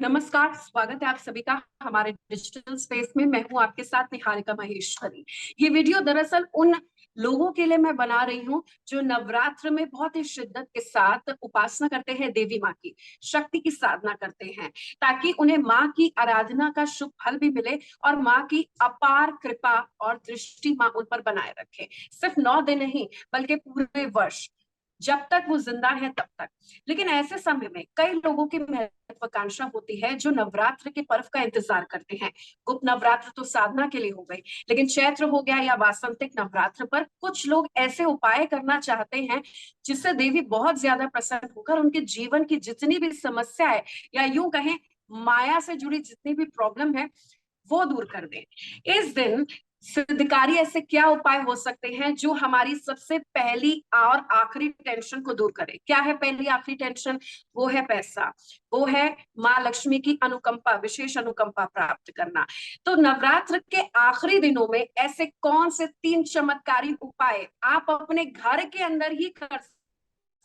नमस्कार, स्वागत है आप सभी का हमारे डिजिटल स्पेस में। मैं हूं आपके साथ निहारिका महेश्वरी। ये वीडियो दरअसल उन लोगों के लिए मैं बना रही हूं जो नवरात्र में बहुत ही शिद्दत के साथ उपासना करते हैं, देवी माँ की शक्ति की साधना करते हैं, ताकि उन्हें माँ की आराधना का शुभ फल भी मिले और माँ की अपार कृपा और दृष्टि माँ उन पर बनाए रखे। सिर्फ 9 दिन नहीं बल्कि पूरे वर्ष, जब तक वो जिंदा है तब तक। लेकिन ऐसे समय में कई लोगों की महत्वाकांक्षा होती है जो नवरात्र के पर्व का इंतजार करते हैं। गुप्त नवरात्र तो साधना के लिए हो गई, लेकिन चैत्र हो गया या वासंतिक नवरात्र पर कुछ लोग ऐसे उपाय करना चाहते हैं जिससे देवी बहुत ज्यादा प्रसन्न होकर उनके जीवन की जितनी भी समस्या है या यूं कहें माया से जुड़ी जितनी भी प्रॉब्लम है वो दूर कर दें। इस दिन सिद्धकारी ऐसे क्या उपाय हो सकते हैं जो हमारी सबसे पहली और आखिरी टेंशन को दूर करे? क्या है पहली आखिरी टेंशन? वो है पैसा, वो है माँ लक्ष्मी की अनुकंपा, विशेष अनुकंपा प्राप्त करना। तो नवरात्र के आखिरी दिनों में ऐसे कौन से 3 चमत्कारी उपाय आप अपने घर के अंदर ही कर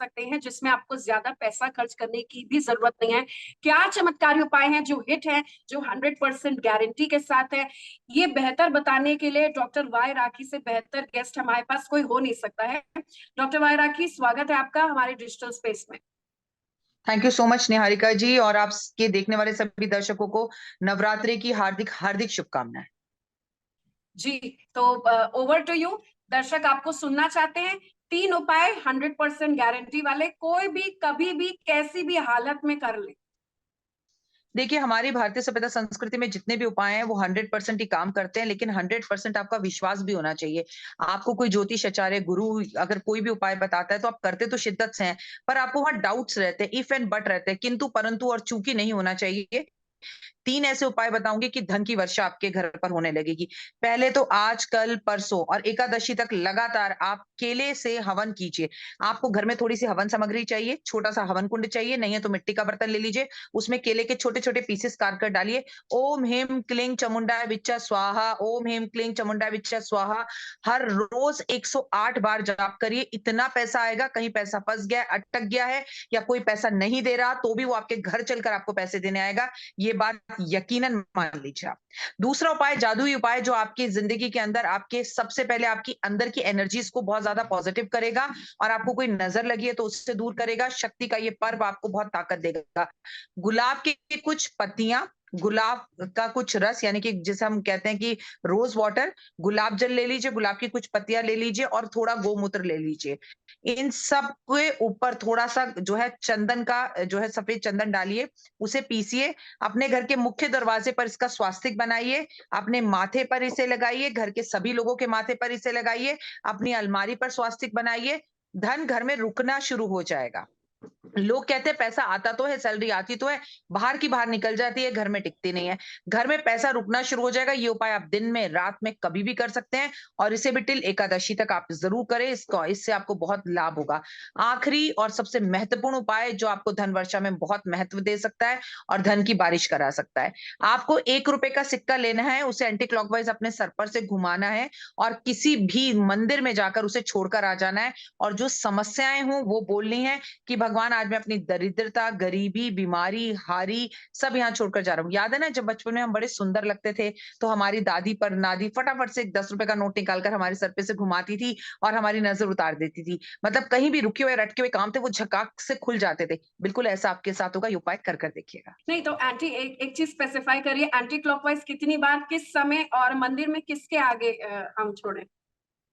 सकते हैं जिसमें आपको ज्यादा पैसा खर्च करने की भी जरूरत नहीं है? क्या चमत्कारी उपाय हैं जो हिट है, जो 100% गारंटी के साथ है? ये बेहतर बताने के लिए डॉक्टर वाई राखी से बेहतर गेस्ट हमारे पास कोई हो नहीं सकता है। डॉक्टर वाई राखी, स्वागत है आपका हमारे डिजिटल स्पेस में। Thank you so much Niharika ji और आपके देखने वाले सभी दर्शकों को नवरात्रि की हार्दिक हार्दिक शुभकामनाएं। जी, तो ओवर टू यू। दर्शक आपको सुनना चाहते हैं 3 उपाय 100% गारंटी वाले, कोई भी कभी भी किसी भी हालत में कर ले। देखिए हमारी भारतीय सभ्यता संस्कृति में जितने भी उपाय हैं वो 100% ही काम करते हैं, लेकिन 100% आपका विश्वास भी होना चाहिए। आपको कोई ज्योतिष आचार्य गुरु अगर कोई भी उपाय बताता है तो आप करते तो शिद्दत से हैं, पर आपको वहां डाउट्स रहते हैं, इफ एंड बट रहते हैं, किंतु परंतु और चूंकि नहीं होना चाहिए। 3 ऐसे उपाय बताऊंगी कि धन की वर्षा आपके घर पर होने लगेगी। पहले तो आज, कल, परसों और एकादशी तक लगातार आप केले से हवन कीजिए। आपको घर में थोड़ी-सी हवन सामग्री चाहिए, छोटा-सा हवन कुंड चाहिए, नहीं है तो मिट्टी का बर्तन ले लीजिए। उसमें केले के छोटे-छोटे पीसेस काट कर डालिए। ओम ह्रीं क्लीं चामुंडाय विच्चा स्वाहा, ओम ह्रीं क्लीं चामुंडाय विच्चा स्वाहा। हर रोज 108 बार जाप करिए। इतना पैसा आएगा, कहीं पैसा फँस गया है, अटक गया है या कोई पैसा नहीं दे रहा, तो भी वो आपके घर चलकर आपको पैसे देने आएगा। ये बात यकीनन मान लीजिए आप। दूसरा उपाय, जादुई उपाय जो आपकी ज़िंदगी के अंदर आपके सबसे पहले आपकी अंदर की एनर्जीज़ को बहुत ज़्यादा पॉज़िटिव करेगा और आपको कोई नज़र लगी है तो उससे दूर करेगा। शक्ति का ये पर्व आपको बहुत ताकत देगा। गुलाब की कुछ पत्तियाँ, गुलाब का कुछ रस यानी कि जिसे हम कहते हैं कि रोज़ वाटर, गुलाब जल ले लीजिए, गुलाब की कुछ पत्तियाँ ले लीजिए और थोड़ा गोमूत्र ले लीजिए। इन सब के ऊपर थोड़ा-सा जो है चंदन का जो है सफ़ेद चंदन डालिए, उसे पीसिए। अपने घर के मुख्य दरवाजे पर इसका स्वास्तिक बनाइए, अपने माथे पर इसे लगाइए, घर के सभी लोगों के माथे पर इसे लगाइए, अपनी अलमारी पर स्वास्तिक बनाइए, धन घर में रुकना शुरू हो जाएगा। लोग कहते हैं पैसा आता तो है, सैलरी आती तो है, बाहर की बाहर निकल जाती है, घर में टिकती नहीं है। घर में पैसा रुकना शुरू हो जाएगा। ये उपाय आप दिन में, रात में कभी भी कर सकते हैं और इसे भी टिल एकादशी तक आप ज़रूर करें। इससे आपको बहुत लाभ होगा। आखिरी और सबसे महत्वपूर्ण उपाय जो आपको धन वर्षा में बहुत महत्व दे सकता है और धन की बारिश करा सकता है। आपको ₹1 का सिक्का लेना है, उसे एंटी क्लॉकवाइज़ अपने सर पर से घुमाना है और किसी भी मंदिर में जाकर उसे छोड़कर आ जाना है और जो समस्याएँ हों वो बोलनी है कि भगवान आज मैं अपनी दरिद्रता, गरीबी, बीमारी, हारी सब यहाँ छोड़कर जा रहा हूँ। याद है ना जब बचपन में हम बड़े सुंदर लगते थे, तो हमारी दादी परनादी फटाफट से एक ₹10 का नोट निकाल कर हमारे सर पे से घुमाती थी और हमारी नज़र उतार देती थी। मतलब कहीं भी रुके हुए, रटके हुए काम थे वो झकाक से खुल जाते थे। बिल्कुल ऐसा आपके साथ होगा, ये उपाय कर देखिएगा। नहीं तो एंटी एक एक चीज स्पेसिफाई करिए, एंटी क्लॉकवाइज कितनी बार, किस समय और मंदिर में किसके आगे हम छोड़ें?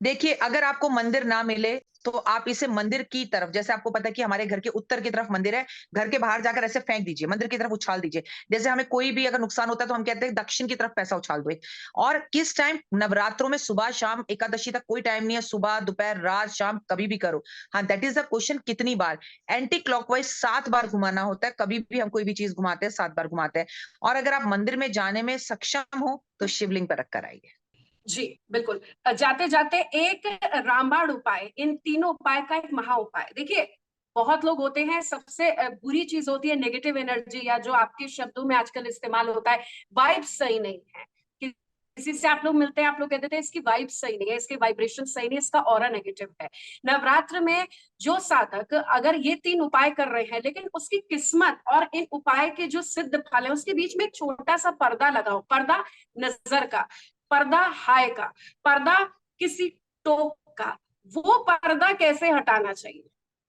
देखिए, अगर आपको मंदिर ना मिले, तो आप इसे मंदिर की तरफ जैसे आपको पता है कि हमारे घर के उत्तर की तरफ मंदिर है, घर के बाहर जाकर ऐसे फेंक दीजिए, मंदिर की तरफ उछाल दीजिए। जैसे हमें कोई भी अगर नुकसान होता है, तो हम कहते हैं दक्षिण की तरफ पैसा उछाल दो एक। और किस टाइम? नवरात्रों में सुबह-शाम, एकादशी तक कोई टाइम नहीं है, सुबह, दोपहर, रात, शाम कभी भी करो। हाँ, दैट इज़ द क्वेश्चन कितनी बार? एंटी क्लॉकवाइज़ 7 बार घुमाना होता है, कभी भी हम कोई भी चीज़ घुमाते हैं, 7 बार घुमाते हैं। और अगर आप मंदिर में जाने में सक्षम हो, तो शिवलिंग पर रख कर आइए। जी, बिल्कुल। जाते-जाते एक रामबाण उपाय, इन तीनों उपाय का एक महा उपाय। देखिए, बहुत लोग होते हैं, सबसे बुरी चीज़ होती है नेगेटिव एनर्जी, या जो आपके शब्दों में आजकल इस्तेमाल होता है, वाइब्स सही नहीं है। किसी से आप लोग मिलते हैं, आप लोग कहते थे इसकी वाइब सही नहीं है, इसकी वाइब्रेशन सही नहीं है, इसका ऑरा नेगेटिव है। नवरात्र में जो साधक अगर ये 3 उपाय कर रहे हैं, लेकिन उसकी किस्मत और इन उपाय के जो सिद्ध फल है उसके बीच में एक छोटा सा पर्दा लगाओ, पर्दा नजर का, पर्दा हाय का, पर्दा किसी टोक का, वो पर्दा कैसे हटाना चाहिए?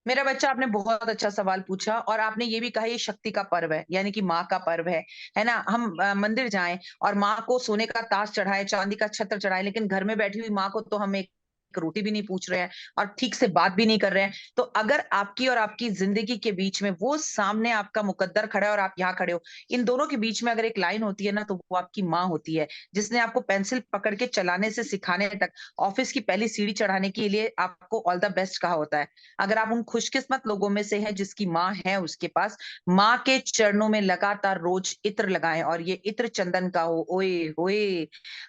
मेरा बच्चा, आपने बहुत अच्छा सवाल पूछा और आपने ये भी कहा ये शक्ति का पर्व है, यानी कि माँ का पर्व है ना? हम मंदिर जाएं और माँ को सोने का ताज चढ़ाए, चांदी का छत्र चढ़ाए, लेकिन घर में बैठी हुई माँ को तो हम एक रोटी भी नहीं पूछ रहे हैं और ठीक से बात भी नहीं कर रहे हैं। तो अगर आपकी और आपकी जिंदगी के बीच में वो सामने आपका मुकद्दर खड़ा है और आप यहाँ खड़े हो, इन दोनों के बीच में अगर एक लाइन होती है ना, तो वो आपकी माँ होती है, जिसने आपको पेंसिल पकड़ के चलाने से सिखाने तक, ऑफिस की पहली सीढ़ी चढ़ाने के लिए आपको ऑल द बेस्ट कहा होता है। अगर आप उन खुशकिस्मत लोगों में से हैं जिसकी माँ है उसके पास, माँ के चरणों में लगातार रोज इत्र लगाएं और ये इत्र चंदन का हो, ओए होए,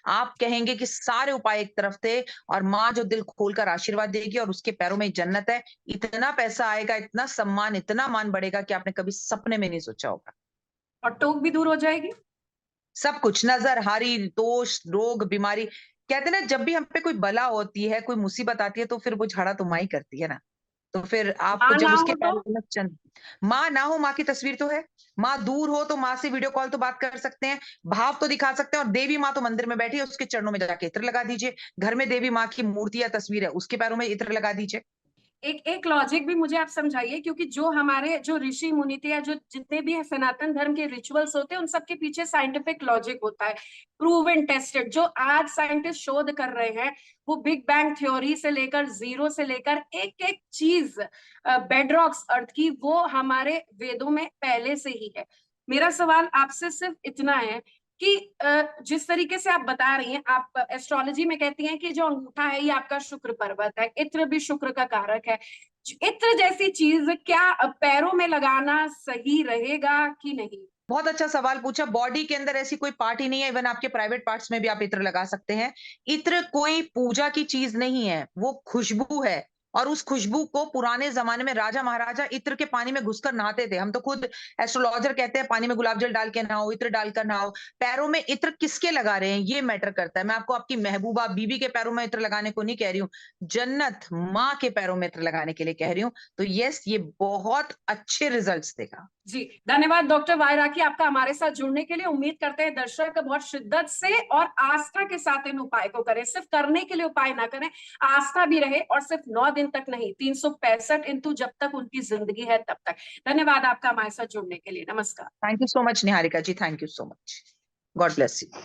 आप कहेंगे कि सारे उपाय एक तरफ थे और माँ जो दिल खोलकर आशीर्वाद देगी और उसके पैरों में जन्नत है। इतना पैसा आएगा, इतना सम्मान, इतना मान बढ़ेगा कि आपने कभी सपने में नहीं सोचा होगा। और टोक भी दूर हो जाएगी? सब कुछ, नजर, हारी, दोष, रोग, बीमारी, कहते हैं ना, जब भी हम पे कोई बला होती है, कोई मुसीबत आती है, तो फिर वो झाड़ा तो माँ ही करती है ना। तो फिर आपको माँ जब ना उसके हो तो? पैरों में चंद, माँ ना हो, माँ की तस्वीर तो है। माँ दूर हो तो माँ से वीडियो कॉल तो बात कर सकते हैं, भाव तो दिखा सकते हैं, और देवी माँ तो मंदिर में बैठी है, उसके चरणों में जाके इत्र लगा दीजिए। घर में देवी माँ की मूर्ति या तस्वीर है, उसके पैरों में इत्र लगा दीजिए। एक एक लॉजिक भी मुझे आप समझाइए, क्योंकि जो हमारे जो ऋषि मुनि थे या जो जितने भी सनातन धर्म के रिचुअल्स होते हैं उन सबके पीछे साइंटिफिक लॉजिक होता है, प्रूव एंड टेस्टेड। जो आज साइंटिस्ट शोध कर रहे हैं वो बिग बैंग थ्योरी से लेकर जीरो से लेकर एक एक चीज बेडरॉक्स अर्थ की, वो हमारे वेदों में पहले से ही है। मेरा सवाल आपसे सिर्फ इतना है कि जिस तरीके से आप बता रही हैं, आप एस्ट्रोलॉजी में कहती हैं कि जो अंगूठा है ये आपका शुक्र पर्वत है, इत्र भी शुक्र का कारक है। इत्र जैसी चीज क्या पैरों में लगाना सही रहेगा कि नहीं? बहुत अच्छा सवाल पूछा। बॉडी के अंदर ऐसी कोई पार्ट ही नहीं है, इवन आपके प्राइवेट पार्ट्स में भी आप इत्र लगा सकते हैं। इत्र कोई पूजा की चीज नहीं है, वो खुशबू है। और उस खुशबू को पुराने जमाने में राजा महाराजा इत्र के पानी में घुसकर नहाते थे। हम तो खुद एस्ट्रोलॉजर कहते हैं पानी में गुलाब जल डाल के नहाओ, इत्र डालकर नहाओ। पैरों में इत्र किसके लगा रहे हैं ये मैटर करता है। मैं आपको आपकी महबूबा बीबी के पैरों में इत्र लगाने को नहीं कह रही हूँ, जन्नत माँ के पैरों में इत्र लगाने के लिए कह रही हूँ। तो यस, ये बहुत अच्छे रिजल्ट्स देगा। जी, धन्यवाद डॉक्टर वाय राखी, आपका हमारे साथ जुड़ने के लिए। उम्मीद करते हैं दर्शक बहुत शिद्दत से और आस्था के साथ इन उपाय को करें, सिर्फ करने के लिए उपाय ना करें, आस्था भी रहे, और सिर्फ 9 दिन तक नहीं, 365 इंतु जब तक उनकी जिंदगी है तब तक। धन्यवाद आपका हमारे साथ जुड़ने के लिए। नमस्कार। Thank you so much Niharika ji, thank you so much. God bless you.